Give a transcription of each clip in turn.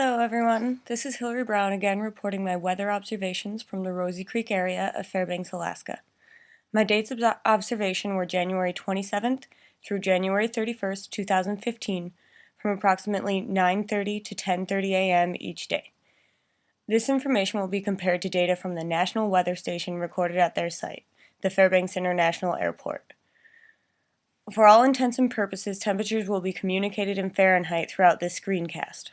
Hello everyone, this is Hillary Brown again reporting my weather observations from the Rosie Creek area of Fairbanks, Alaska. My dates of observation were January 27th through January 31st, 2015, from approximately 9:30 to 10:30 a.m. each day. This information will be compared to data from the National Weather Station recorded at their site, the Fairbanks International Airport. For all intents and purposes, temperatures will be communicated in Fahrenheit throughout this screencast.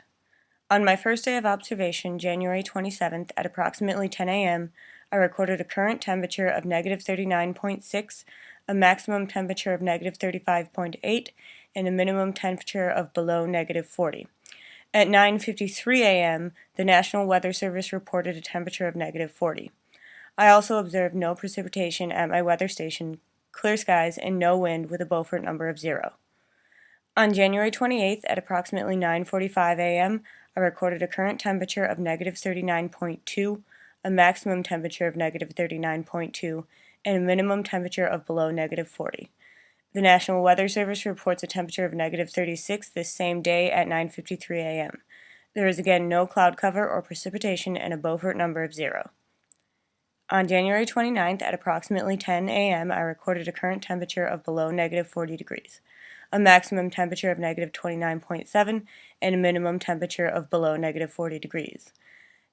On my first day of observation, January 27th, at approximately 10 a.m., I recorded a current temperature of negative 39.6, a maximum temperature of negative 35.8, and a minimum temperature of below negative 40. At 9:53 a.m., the National Weather Service reported a temperature of negative 40. I also observed no precipitation at my weather station, clear skies, and no wind with a Beaufort number of 0. On January 28th, at approximately 9:45 a.m., I recorded a current temperature of negative 39.2, a maximum temperature of negative 39.2, and a minimum temperature of below negative 40. The National Weather Service reports a temperature of negative 36 this same day at 9:53 a.m. There is again no cloud cover or precipitation and a Beaufort number of 0. On January 29th, at approximately 10 a.m., I recorded a current temperature of below negative 40 degrees, a maximum temperature of negative 29.7, and a minimum temperature of below negative 40 degrees.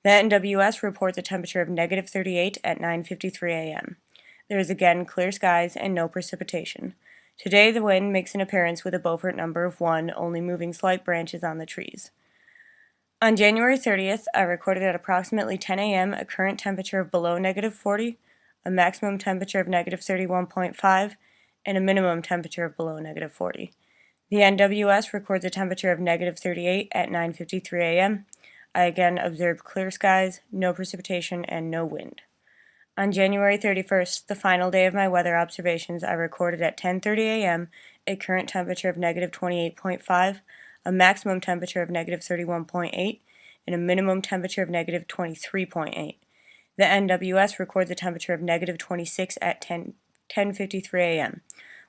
The NWS reports a temperature of negative 38 at 9:53 a.m. There is again clear skies and no precipitation. Today the wind makes an appearance with a Beaufort number of 1, only moving slight branches on the trees. On January 30th, I recorded at approximately 10 a.m. a current temperature of below negative 40, a maximum temperature of negative 31.5, and a minimum temperature of below negative 40. The NWS records a temperature of negative 38 at 9:53 a.m. I again observed clear skies, no precipitation, and no wind. On January 31st, the final day of my weather observations, I recorded at 10:30 a.m. a current temperature of negative 28.5, a maximum temperature of negative 31.8, and a minimum temperature of negative 23.8. The NWS records a temperature of negative 26 at 10:53 a.m.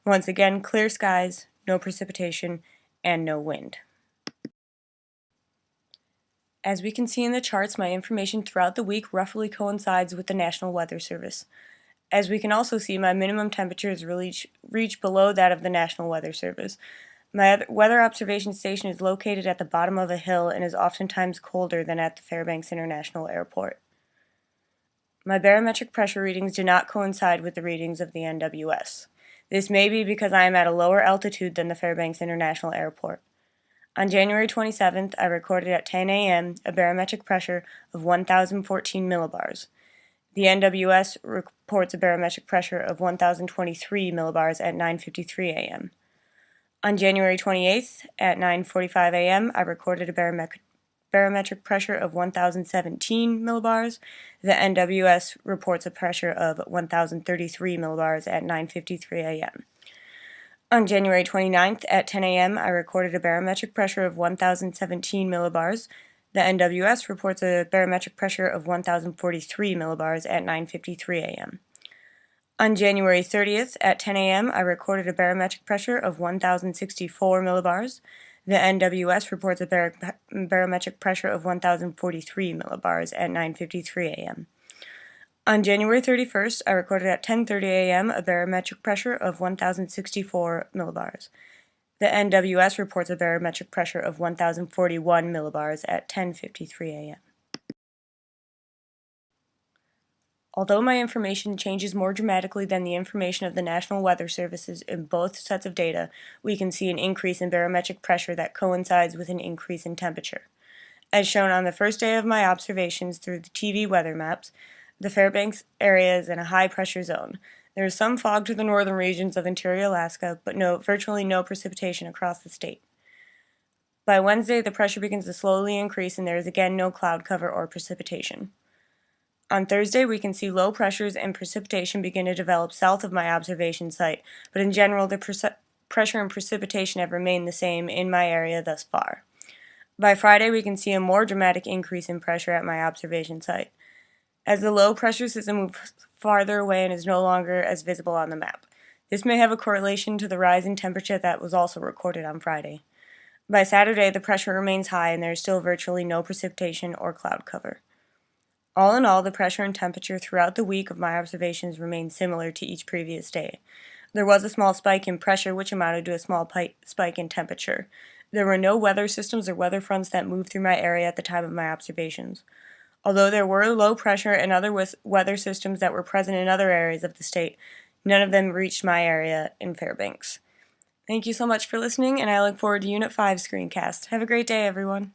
Once again, clear skies, no precipitation, and no wind. As we can see in the charts, my information throughout the week roughly coincides with the National Weather Service. As we can also see, my minimum temperatures reach below that of the National Weather Service. My weather observation station is located at the bottom of a hill and is oftentimes colder than at the Fairbanks International Airport. My barometric pressure readings do not coincide with the readings of the NWS. This may be because I am at a lower altitude than the Fairbanks International Airport. On January 27th, I recorded at 10 a.m. a barometric pressure of 1,014 millibars. The NWS reports a barometric pressure of 1,023 millibars at 9:53 a.m. On January 28th, at 9:45 a.m., I recorded a barometric pressure of 1,017 millibars. The NWS reports a pressure of 1,033 millibars at 9:53 a.m. On January 29th, at 10 a.m., I recorded a barometric pressure of 1,017 millibars. The NWS reports a barometric pressure of 1,043 millibars at 9:53 a.m. On January 30th, at 10 a.m., I recorded a barometric pressure of 1,064 millibars. The NWS reports a barometric pressure of 1,043 millibars at 9:53 a.m. On January 31st, I recorded at 10:30 a.m. a barometric pressure of 1,064 millibars. The NWS reports a barometric pressure of 1,041 millibars at 10:53 a.m. Although my information changes more dramatically than the information of the National Weather Services in both sets of data, we can see an increase in barometric pressure that coincides with an increase in temperature. As shown on the first day of my observations through the TV weather maps, the Fairbanks area is in a high-pressure zone. There is some fog to the northern regions of interior Alaska, but virtually no precipitation across the state. By Wednesday, the pressure begins to slowly increase and there is again no cloud cover or precipitation. On Thursday, we can see low pressures and precipitation begin to develop south of my observation site, but in general, the pressure and precipitation have remained the same in my area thus far. By Friday, we can see a more dramatic increase in pressure at my observation site, as the low pressure system moves farther away and is no longer as visible on the map. This may have a correlation to the rise in temperature that was also recorded on Friday. By Saturday, the pressure remains high and there is still virtually no precipitation or cloud cover. All in all, the pressure and temperature throughout the week of my observations remained similar to each previous day. There was a small spike in pressure, which amounted to a small spike in temperature. There were no weather systems or weather fronts that moved through my area at the time of my observations. Although there were low pressure and other weather systems that were present in other areas of the state, none of them reached my area in Fairbanks. Thank you so much for listening, and I look forward to Unit 5 Screencast. Have a great day, everyone.